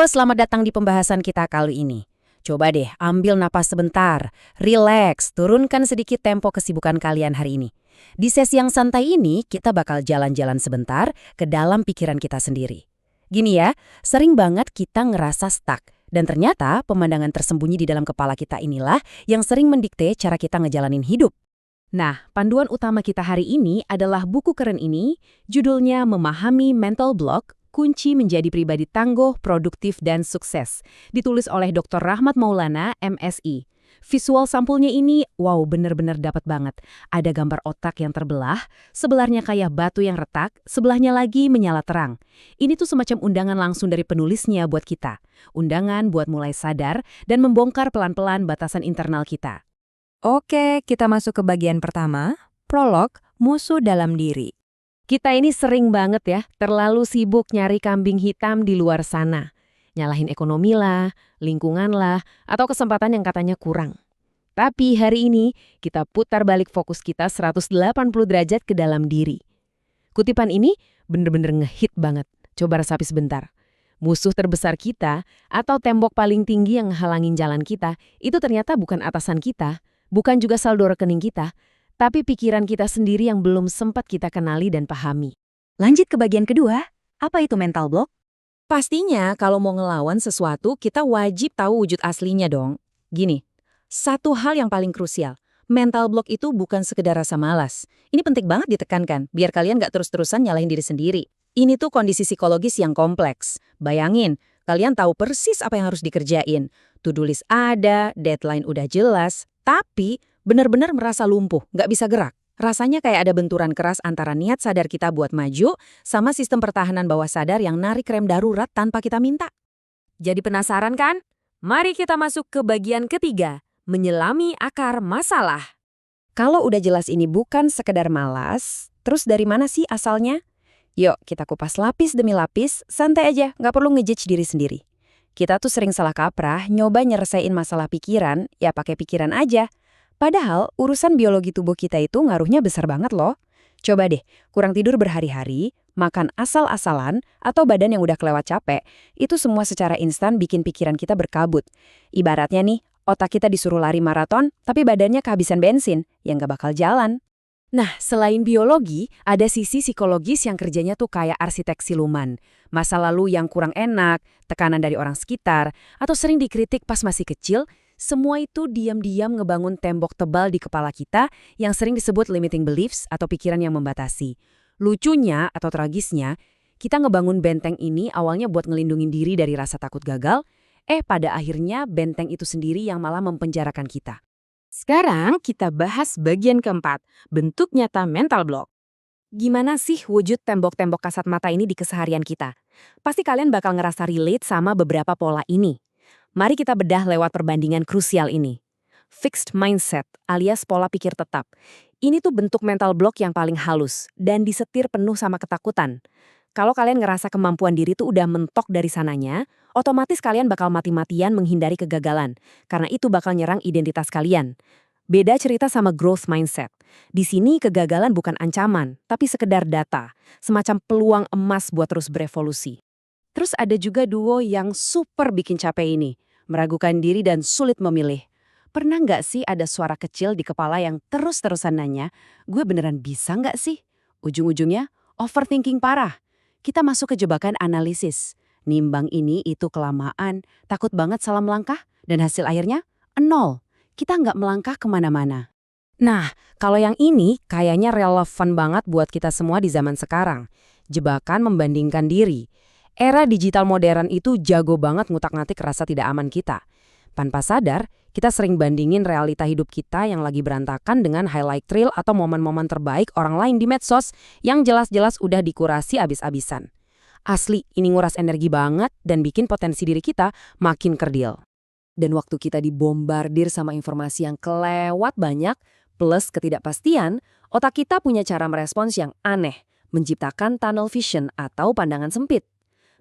selamat datang di pembahasan kita kali ini. Coba deh, ambil napas sebentar, relax, turunkan sedikit tempo kesibukan kalian hari ini. Di sesi yang santai ini, kita bakal jalan-jalan sebentar ke dalam pikiran kita sendiri. Gini ya, sering banget kita ngerasa stuck, dan ternyata pemandangan tersembunyi di dalam kepala kita inilah yang sering mendikte cara kita ngejalanin hidup. Nah, panduan utama kita hari ini adalah buku keren ini, judulnya Memahami Mental Block, Kunci Menjadi Pribadi Tangguh, Produktif, dan Sukses. Ditulis oleh Dr. Rahmat Maulana, MSI. Visual sampulnya ini, wow, bener-bener dapat banget. Ada gambar otak yang terbelah, sebelahnya kayak batu yang retak, sebelahnya lagi menyala terang. Ini tuh semacam undangan langsung dari penulisnya buat kita. Undangan buat mulai sadar dan membongkar pelan-pelan batasan internal kita. Oke, kita masuk ke bagian pertama, prolog, musuh dalam diri. Kita ini sering banget ya, terlalu sibuk nyari kambing hitam di luar sana. Nyalahin ekonomi lah, lingkungan lah, atau kesempatan yang katanya kurang. Tapi hari ini, kita putar balik fokus kita 180 derajat ke dalam diri. Kutipan ini bener-bener ngehit banget. Coba resapi sebentar. Musuh terbesar kita, atau tembok paling tinggi yang halangin jalan kita, itu ternyata bukan atasan kita, bukan juga saldo rekening kita, tapi pikiran kita sendiri yang belum sempat kita kenali dan pahami. Lanjut ke bagian kedua, apa itu mental block? Pastinya kalau mau ngelawan sesuatu, kita wajib tahu wujud aslinya dong. Gini, satu hal yang paling krusial, mental block itu bukan sekedar rasa malas. Ini penting banget ditekankan, biar kalian nggak terus-terusan nyalahin diri sendiri. Ini tuh kondisi psikologis yang kompleks. Bayangin, kalian tahu persis apa yang harus dikerjain. To-do list ada, deadline udah jelas, tapi benar-benar merasa lumpuh, nggak bisa gerak. Rasanya kayak ada benturan keras antara niat sadar kita buat maju sama sistem pertahanan bawah sadar yang narik rem darurat tanpa kita minta. Jadi penasaran kan? Mari kita masuk ke bagian ketiga, menyelami akar masalah. Kalau udah jelas ini bukan sekedar malas, terus dari mana sih asalnya? Yuk kita kupas lapis demi lapis, santai aja, nggak perlu ngejudge diri sendiri. Kita tuh sering salah kaprah, nyoba nyelesain masalah pikiran, ya pakai pikiran aja. Padahal urusan biologi tubuh kita itu ngaruhnya besar banget loh. Coba deh, kurang tidur berhari-hari, makan asal-asalan, atau badan yang udah kelewat capek, itu semua secara instan bikin pikiran kita berkabut. Ibaratnya nih, otak kita disuruh lari maraton, tapi badannya kehabisan bensin, yang gak bakal jalan. Nah, selain biologi, ada sisi psikologis yang kerjanya tuh kayak arsitek siluman. Masa lalu yang kurang enak, tekanan dari orang sekitar, atau sering dikritik pas masih kecil, semua itu diam-diam ngebangun tembok tebal di kepala kita yang sering disebut limiting beliefs atau pikiran yang membatasi. Lucunya atau tragisnya, kita ngebangun benteng ini awalnya buat ngelindungin diri dari rasa takut gagal, pada akhirnya benteng itu sendiri yang malah mempenjarakan kita. Sekarang kita bahas bagian keempat, bentuk nyata mental block. Gimana sih wujud tembok-tembok kasat mata ini di keseharian kita? Pasti kalian bakal ngerasa relate sama beberapa pola ini. Mari kita bedah lewat perbandingan krusial ini. Fixed mindset alias pola pikir tetap. Ini tuh bentuk mental block yang paling halus dan disetir penuh sama ketakutan. Kalau kalian ngerasa kemampuan diri tuh udah mentok dari sananya, otomatis kalian bakal mati-matian menghindari kegagalan, karena itu bakal nyerang identitas kalian. Beda cerita sama growth mindset. Di sini kegagalan bukan ancaman, tapi sekedar data, semacam peluang emas buat terus berevolusi. Terus ada juga duo yang super bikin capek ini, meragukan diri dan sulit memilih. Pernah nggak sih ada suara kecil di kepala yang terus-terusan nanya, gue beneran bisa nggak sih? Ujung-ujungnya, overthinking parah. Kita masuk ke jebakan analisis. Nimbang ini itu kelamaan, takut banget salah melangkah, dan hasil akhirnya, 0. Kita nggak melangkah kemana-mana. Nah, kalau yang ini kayaknya relevan banget buat kita semua di zaman sekarang. Jebakan membandingkan diri. Era digital modern itu jago banget ngutak-ngatik rasa tidak aman kita. Tanpa sadar, kita sering bandingin realita hidup kita yang lagi berantakan dengan highlight reel atau momen-momen terbaik orang lain di medsos yang jelas-jelas udah dikurasi abis-abisan. Asli, ini nguras energi banget dan bikin potensi diri kita makin kerdil. Dan waktu kita dibombardir sama informasi yang kelewat banyak, plus ketidakpastian, otak kita punya cara merespons yang aneh, menciptakan tunnel vision atau pandangan sempit.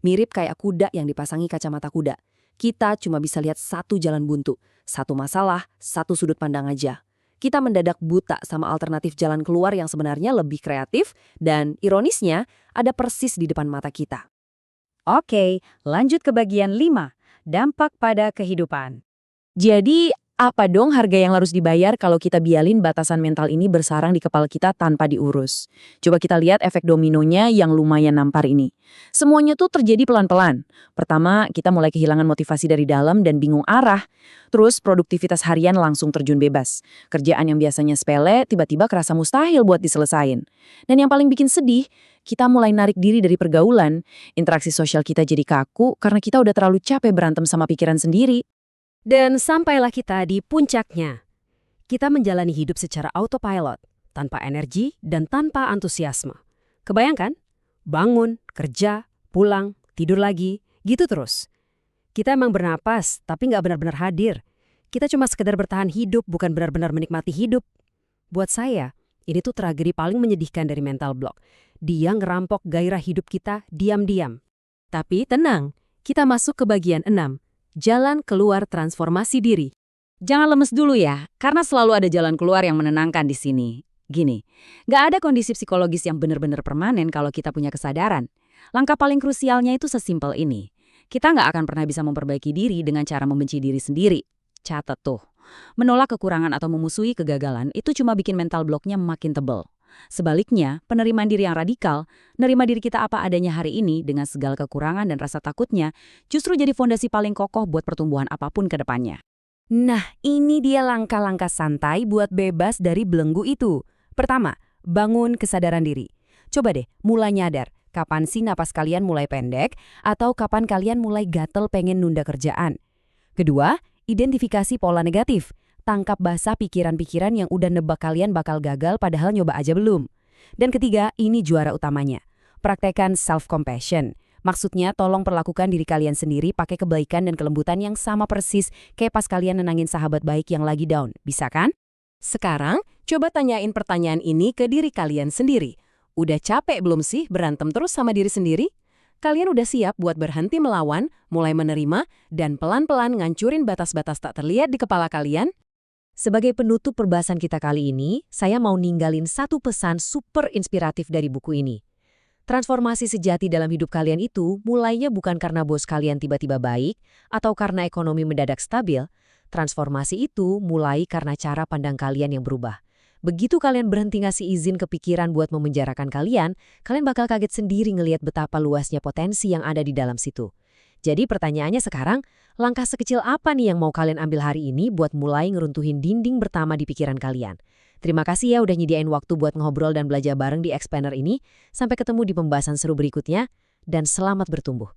Mirip kayak kuda yang dipasangi kacamata kuda. Kita cuma bisa lihat satu jalan buntu, satu masalah, satu sudut pandang aja. Kita mendadak buta sama alternatif jalan keluar yang sebenarnya lebih kreatif dan ironisnya ada persis di depan mata kita. Oke, lanjut ke bagian 5, dampak pada kehidupan. Jadi, apa dong harga yang harus dibayar kalau kita biarin batasan mental ini bersarang di kepala kita tanpa diurus? Coba kita lihat efek dominonya yang lumayan nampar ini. Semuanya tuh terjadi pelan-pelan. Pertama, kita mulai kehilangan motivasi dari dalam dan bingung arah. Terus, produktivitas harian langsung terjun bebas. Kerjaan yang biasanya sepele, tiba-tiba kerasa mustahil buat diselesain. Dan yang paling bikin sedih, kita mulai narik diri dari pergaulan. Interaksi sosial kita jadi kaku karena kita udah terlalu capek berantem sama pikiran sendiri. Dan sampailah kita di puncaknya. Kita menjalani hidup secara autopilot, tanpa energi dan tanpa antusiasme. Kebayangkan? Bangun, kerja, pulang, tidur lagi, gitu terus. Kita emang bernapas, tapi nggak benar-benar hadir. Kita cuma sekedar bertahan hidup, bukan benar-benar menikmati hidup. Buat saya, ini tuh tragedi paling menyedihkan dari mental block. Dia ngerampok gairah hidup kita diam-diam. Tapi tenang, kita masuk ke bagian 6. Jalan keluar transformasi diri. Jangan lemes dulu ya, karena selalu ada jalan keluar yang menenangkan di sini. Gini, nggak ada kondisi psikologis yang benar-benar permanen kalau kita punya kesadaran. Langkah paling krusialnya itu sesimpel ini. Kita nggak akan pernah bisa memperbaiki diri dengan cara membenci diri sendiri. Catat tuh, menolak kekurangan atau memusuhi kegagalan itu cuma bikin mental blocknya makin tebel. Sebaliknya, penerimaan diri yang radikal, nerima diri kita apa adanya hari ini dengan segala kekurangan dan rasa takutnya, justru jadi fondasi paling kokoh buat pertumbuhan apapun ke depannya. Nah, ini dia langkah-langkah santai buat bebas dari belenggu itu. Pertama, bangun kesadaran diri. Coba deh, mulai nyadar. Kapan sih napas kalian mulai pendek, atau kapan kalian mulai gatel pengen nunda kerjaan. Kedua, identifikasi pola negatif. Tangkap basah pikiran-pikiran yang udah nebak kalian bakal gagal padahal nyoba aja belum. Dan ketiga, ini juara utamanya. Praktekan self-compassion. Maksudnya, tolong perlakukan diri kalian sendiri pakai kebaikan dan kelembutan yang sama persis kayak pas kalian nenangin sahabat baik yang lagi down. Bisa kan? Sekarang, coba tanyain pertanyaan ini ke diri kalian sendiri. Udah capek belum sih berantem terus sama diri sendiri? Kalian udah siap buat berhenti melawan, mulai menerima, dan pelan-pelan ngancurin batas-batas tak terlihat di kepala kalian? Sebagai penutup perbahasan kita kali ini, saya mau ninggalin satu pesan super inspiratif dari buku ini. Transformasi sejati dalam hidup kalian itu mulainya bukan karena bos kalian tiba-tiba baik atau karena ekonomi mendadak stabil. Transformasi itu mulai karena cara pandang kalian yang berubah. Begitu kalian berhenti ngasih izin ke pikiran buat memenjarakan kalian bakal kaget sendiri ngelihat betapa luasnya potensi yang ada di dalam situ. Jadi pertanyaannya sekarang, langkah sekecil apa nih yang mau kalian ambil hari ini buat mulai ngeruntuhin dinding pertama di pikiran kalian? Terima kasih ya udah nyediain waktu buat ngobrol dan belajar bareng di Expander ini. Sampai ketemu di pembahasan seru berikutnya, dan selamat bertumbuh.